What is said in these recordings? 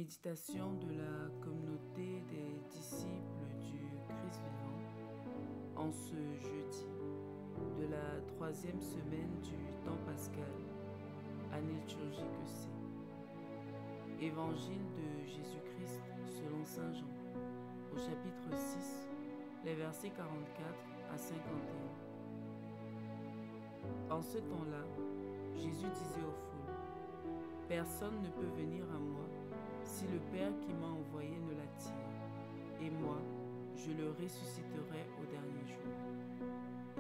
Méditation de la communauté des disciples du Christ vivant en ce jeudi de la 3e semaine du temps pascal, année liturgique C. Évangile de Jésus-Christ selon saint Jean, au chapitre 6, les versets 44 à 51. En ce temps-là, Jésus disait aux foules, « Personne ne peut venir à moi si le Père qui m'a envoyé ne l'attire, et moi, je le ressusciterai au dernier jour. »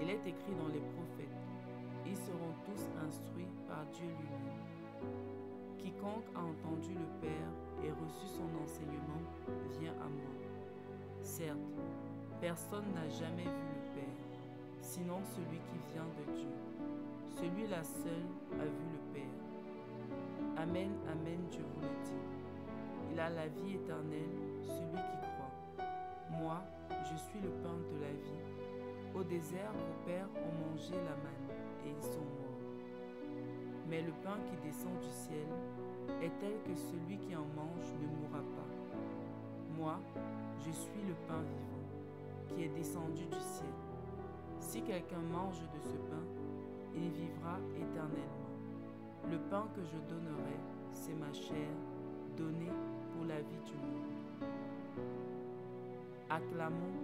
Il est écrit dans les prophètes, « Ils seront tous instruits par Dieu lui-même. » Quiconque a entendu le Père et reçu son enseignement vient à moi. Certes, personne n'a jamais vu le Père, sinon celui qui vient de Dieu. Celui-là seul a vu le Père. Amen, amen, je vous le dis. Il a la vie éternelle, celui qui croit. Moi, je suis le pain de la vie. Au désert, vos pères ont mangé la manne, et ils sont morts. Mais le pain qui descend du ciel est tel que celui qui en mange ne mourra pas. Moi, je suis le pain vivant, qui est descendu du ciel. Si quelqu'un mange de ce pain, il vivra éternellement. Le pain que je donnerai, c'est ma chair, donnée pour la vie du monde. Acclamons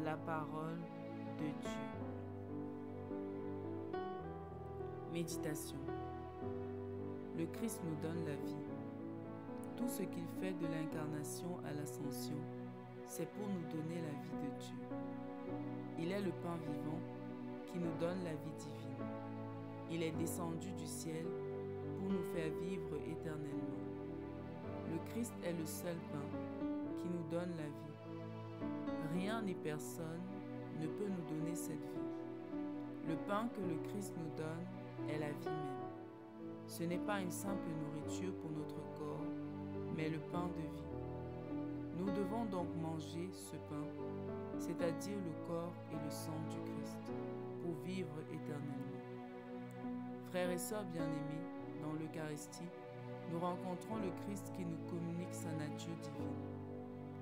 la parole de Dieu. Méditation. Le Christ nous donne la vie. Tout ce qu'il fait de l'incarnation à l'ascension, c'est pour nous donner la vie de Dieu. Il est le pain vivant qui nous donne la vie divine. Il est descendu du ciel pour nous faire vivre éternellement. Le Christ est le seul pain qui nous donne la vie. Rien ni personne ne peut nous donner cette vie. Le pain que le Christ nous donne est la vie même. Ce n'est pas une simple nourriture pour notre corps, mais le pain de vie. Nous devons donc manger ce pain, c'est-à-dire le corps et le sang du Christ, pour vivre éternellement. Frères et sœurs bien-aimés, dans l'Eucharistie, nous rencontrons le Christ qui nous communique sa nature divine,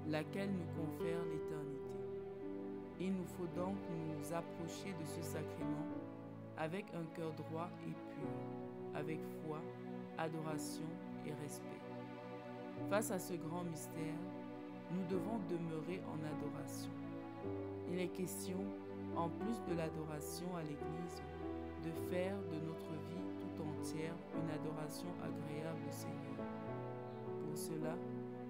laquelle nous confère l'éternité. Il nous faut donc nous approcher de ce sacrement avec un cœur droit et pur, avec foi, adoration et respect. Face à ce grand mystère, nous devons demeurer en adoration. Il est question, en plus de l'adoration à l'Église, de faire de notre vie tout entière une adoration agréable au Seigneur. Pour cela,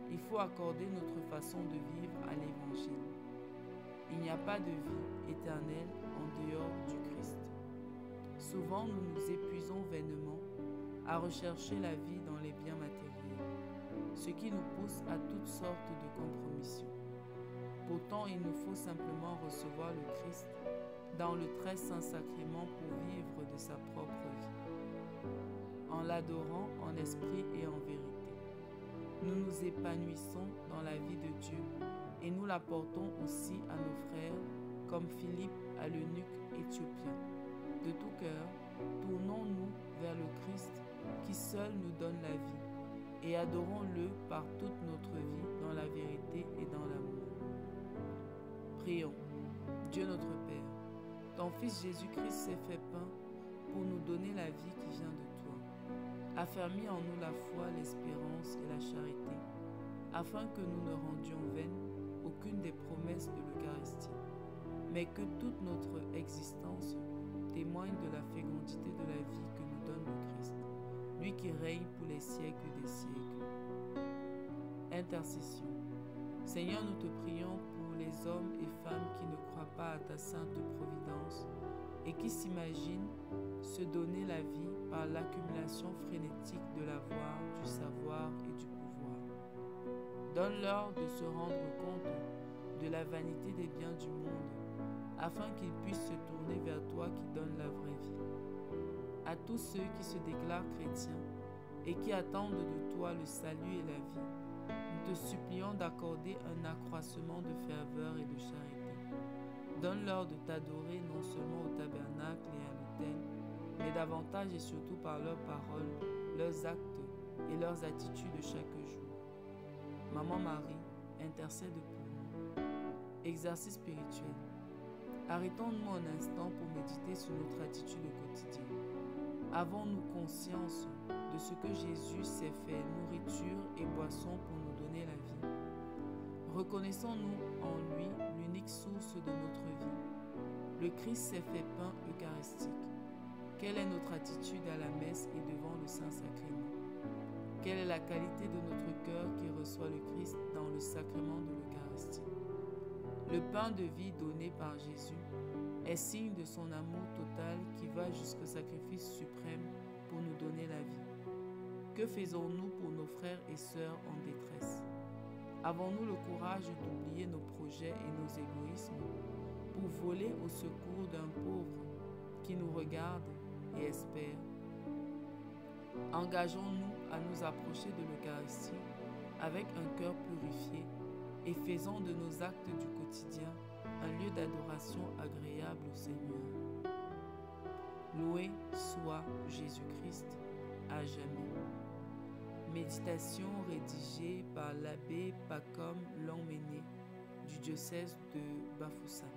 il faut accorder notre façon de vivre à l'Évangile. Il n'y a pas de vie éternelle en dehors du Christ. Souvent, nous nous épuisons vainement à rechercher la vie dans les biens matériels, ce qui nous pousse à toutes sortes de compromissions. Pourtant, il nous faut simplement recevoir le Christ dans le très saint sacrement pour vivre de sa propre vie, en l'adorant en esprit et en vérité. Nous nous épanouissons dans la vie de Dieu et nous l'apportons aussi à nos frères, comme Philippe à l'eunuque éthiopien. De tout cœur, tournons-nous vers le Christ qui seul nous donne la vie et adorons-le par toute notre vie dans la vérité et dans l'amour. Prions. Dieu notre Père, ton Fils Jésus-Christ s'est fait pain pour nous donner la vie qui vient de toi. Affermis en nous la foi, l'espérance et la charité, afin que nous ne rendions vaine aucune des promesses de l'Eucharistie, mais que toute notre existence témoigne de la fécondité de la vie que nous donne le Christ, lui qui règne pour les siècles des siècles. Intercession. Seigneur, nous te prions pour les hommes et femmes qui ne croient pas à ta sainte providence et qui s'imaginent se donner la vie par l'accumulation frénétique de l'avoir, du savoir et du pouvoir. Donne-leur de se rendre compte de la vanité des biens du monde, afin qu'ils puissent se tourner vers toi qui donnes la vraie vie. À tous ceux qui se déclarent chrétiens et qui attendent de toi le salut et la vie, nous te supplions d'accorder un accroissement de ferveur et de charité. Donne-leur de t'adorer non seulement au tabernacle et à l'autel, mais davantage et surtout par leurs paroles, leurs actes et leurs attitudes chaque jour. Maman Marie, intercède pour nous. Exercice spirituel. Arrêtons-nous un instant pour méditer sur notre attitude au quotidien. Avons-nous conscience de ce que Jésus s'est fait, nourriture et boisson pour nous donner la vie? Reconnaissons-nous en lui l'unique source de notre vie. Le Christ s'est fait pain eucharistique. Quelle est notre attitude à la messe et devant le Saint-Sacrement? Quelle est la qualité de notre cœur qui reçoit le Christ dans le sacrement de l'Eucharistie? Le pain de vie donné par Jésus est signe de son amour total qui va jusqu'au sacrifice suprême pour nous donner la vie. Que faisons-nous pour nos frères et sœurs en détresse? Avons-nous le courage d'oublier nos projets et nos égoïsmes pour voler au secours d'un pauvre qui nous regarde et espère? Engageons-nous à nous approcher de l'Eucharistie avec un cœur purifié et faisons de nos actes du quotidien un lieu d'adoration agréable au Seigneur. Loué soit Jésus-Christ à jamais. Méditation rédigée par l'abbé Pacôme Longmené du diocèse de Bafoussam.